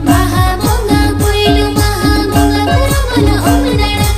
Mahabonga puyulu mahabonga bala bala om dana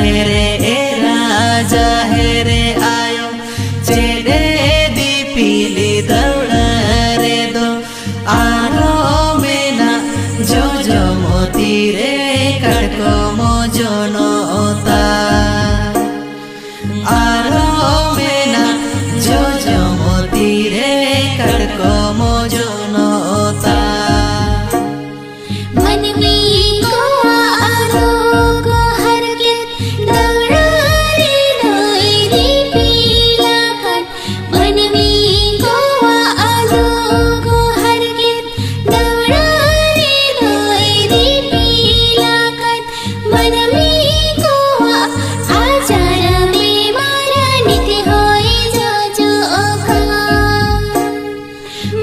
हेरे ए राजा हेरे आयो चेडे दीपिली दौड़ा रे दो आरो मेना जो जो मोती रे कटको मोजो नोता आरो मेना जो जो मोती रे कटको मोजो नोता मन में को आरो को हर के दौड़ा रे दोई दीपिला कट मन में को आरो को हर के दौड़ा रे दोई दीपिला कट मन में को आचार में मारा नित होए जो जो ओखा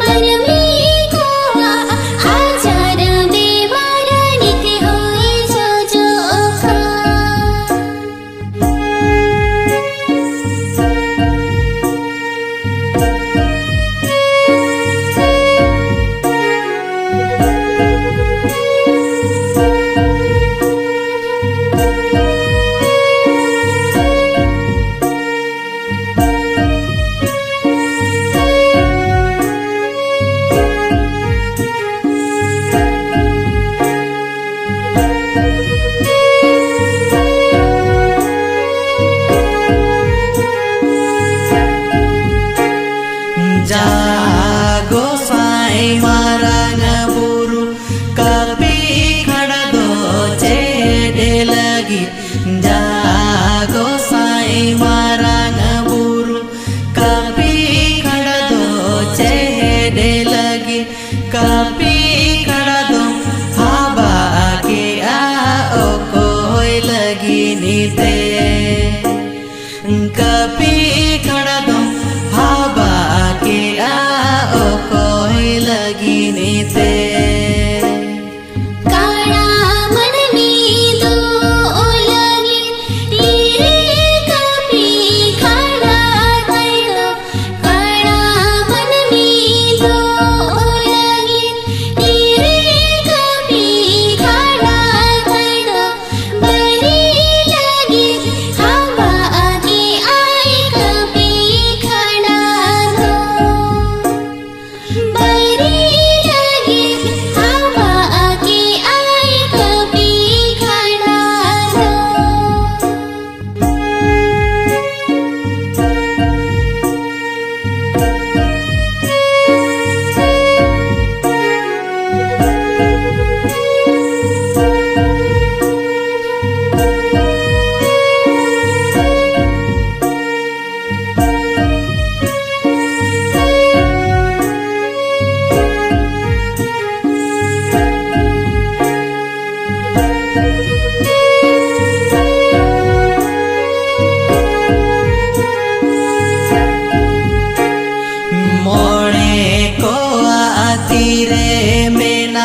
मन में को आचार में मारा नित होए जो जो ओखा जागो साई मारंग बुरु कभी खड़ा दो चेडे लगी जागो साई मारंग बुरु कभी खड़ा दो चेडे लगी कभी खड़ा दो हवा के आओ कोई लगी नीते कभी खड़ा दो हवा के आओ कोई लगी नीते काड़ा मन में दो लगी लीरे कभी खड़ा कर दो काड़ा मन में दो लगी लीरे कभी खड़ा कर दो बड़ी लगी हवा आगे आए कभी खड़ा दो बड़ी लगी हवा आगे आए कभी खड़ा दो मोड़े को आती रे मेना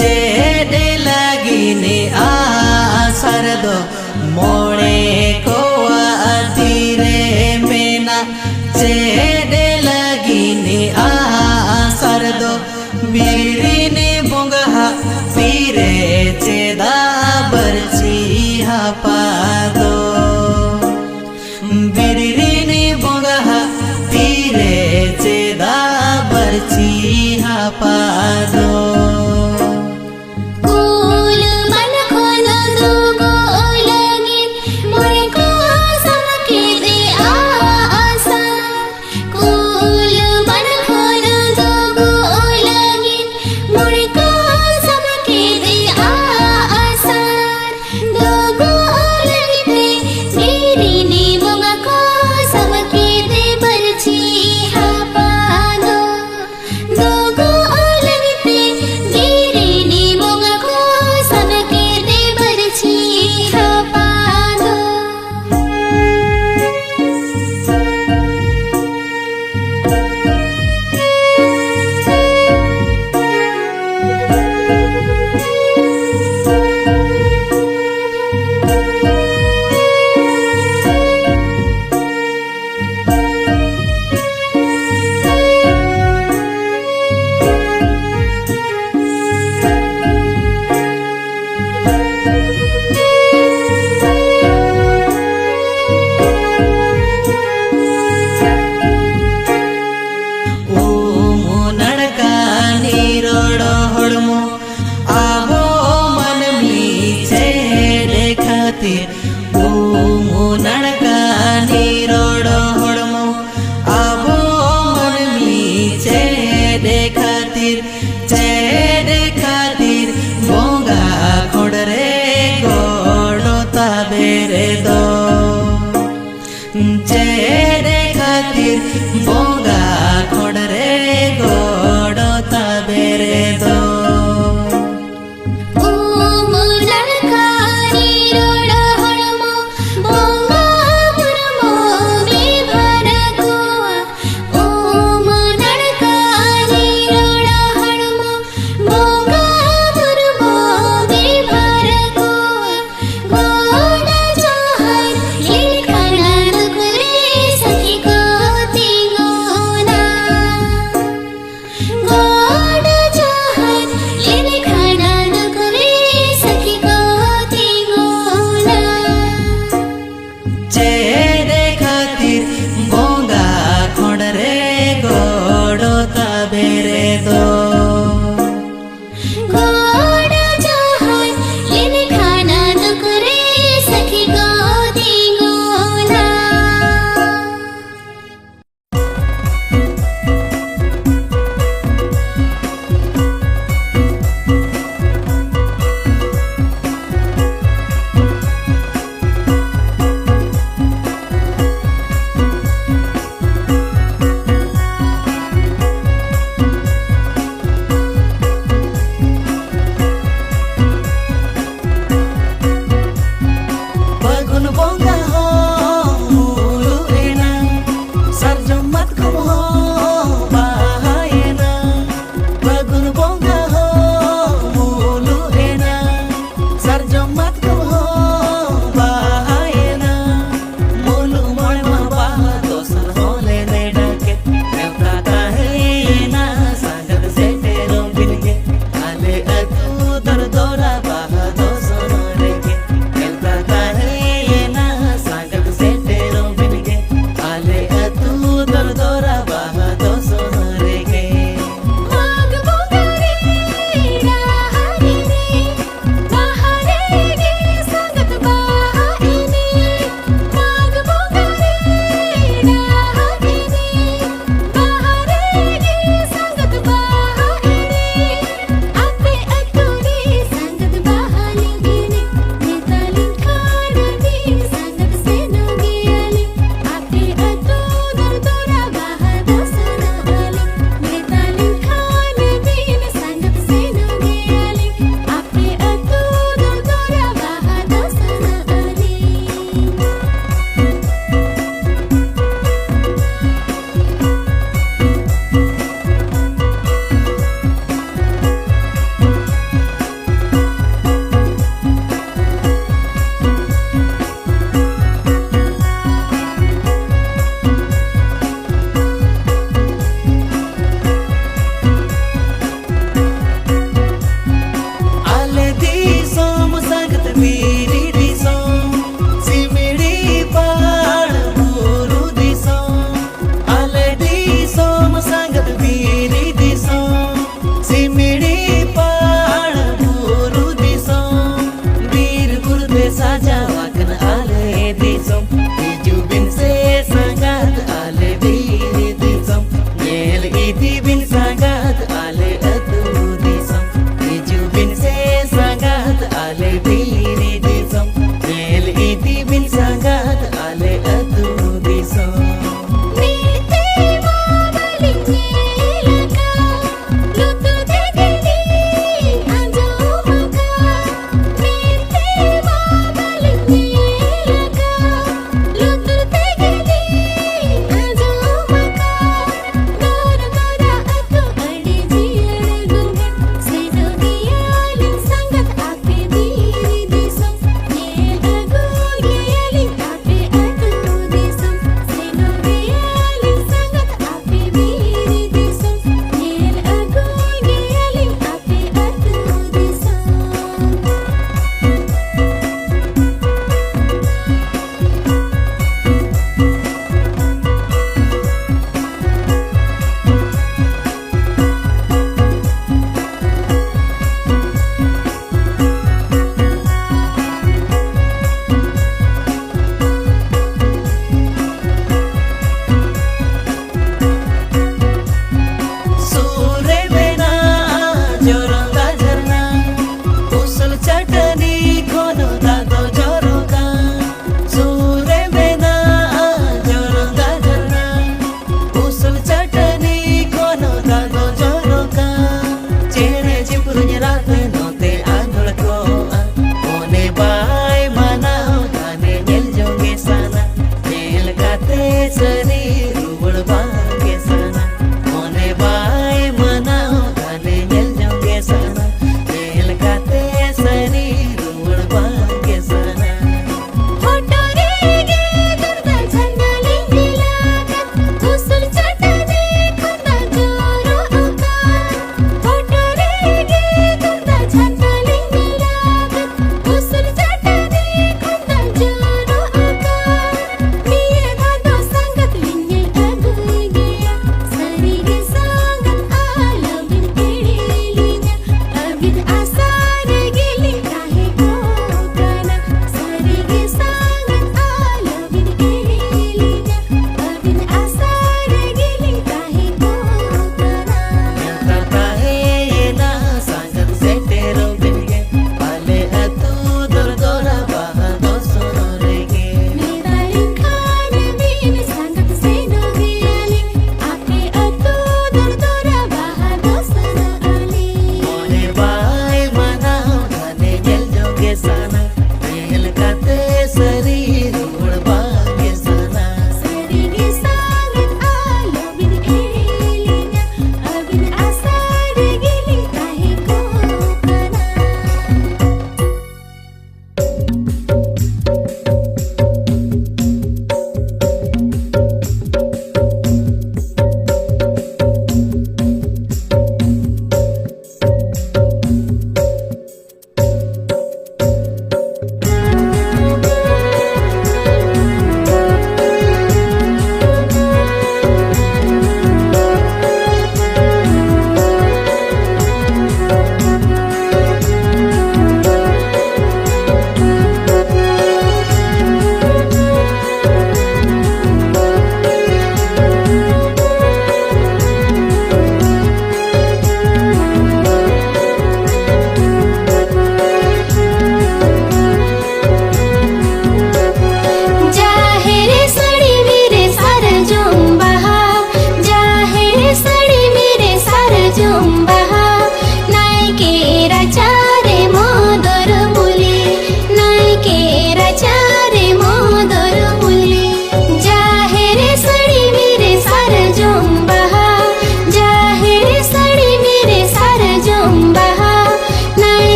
चेडे लगी ने आसर दो मोड़े को आती रे मेना चेडे लगी ने आसर दो बीरी ने बुंगा पीरे चेदा बरची हपा दो बीरी ने बुंगा पीरे चेदा बरची हपा दो कूल मन खोलो दो गो लगी चेरे खातिर बोगा खोडरे गोडो तबेरे दो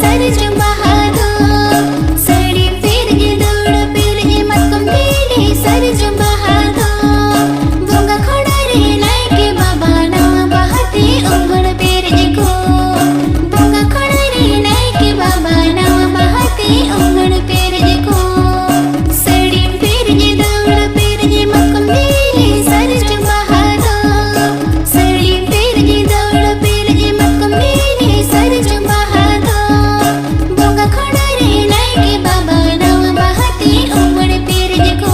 सरजू बहादो साड़ी पेर जे दौड़ पेर जे मतकम दीदी सरजू बहादो बोंगा खोड़ा रे लाइके बाबा ना बहाते उंगड़ पेर जे को बोंगा खोड़ा रे लाइके बाबा ना बहाते उंगड़ पेर जे को साड़ी पेर जे दौड़ पेर जे मतकम दीदी सरजू बहादो साड़ी पेर जे दौड़ पेर जे मतकम दीदी सरजू बहादो बोंगा खोड़ा रे लाइके बाबा ना बहाते उंगड़ पेर जे को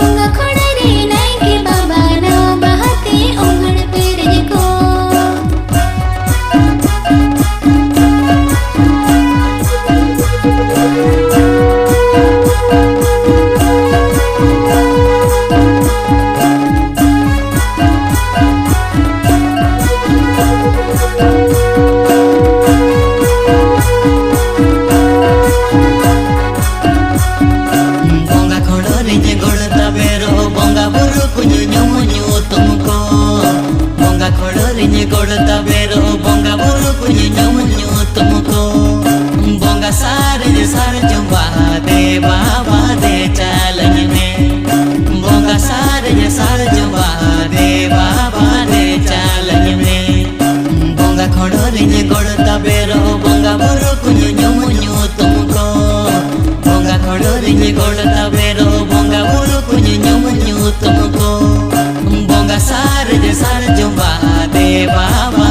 बोंगा खोड़ा रे लाइके बाबा ना बहाते उंगड़ पेर जे को बोंगा खोड़ो रिजे गोड़ता बेरो बोंगा बुरु कुഞ്ഞു ഞ്ഞുമുഞ്ഞു तुमको बोंगा खोड़ो रिजे गोड़ता बेरो बोंगा बुरु कुഞ്ഞു ഞ്ഞുമുഞ്ഞു तुमको बोंगा सारे जुम्बा दे बाबा दे चालन में बोंगा सारे जुम्बा दे बाबा दे चालन में बोंगा खोड़ो रिजे गोड़ता बेरो बोंगा बुरु कुഞ്ഞു ഞ്ഞുമുഞ്ഞു तुमको बोंगा खोड़ो रिजे गोड़ता बेरो बोंगा बुरु कुഞ്ഞു ഞ്ഞുമുഞ്ഞു तुमको बोंगा सारे जुम्बा दे बाबा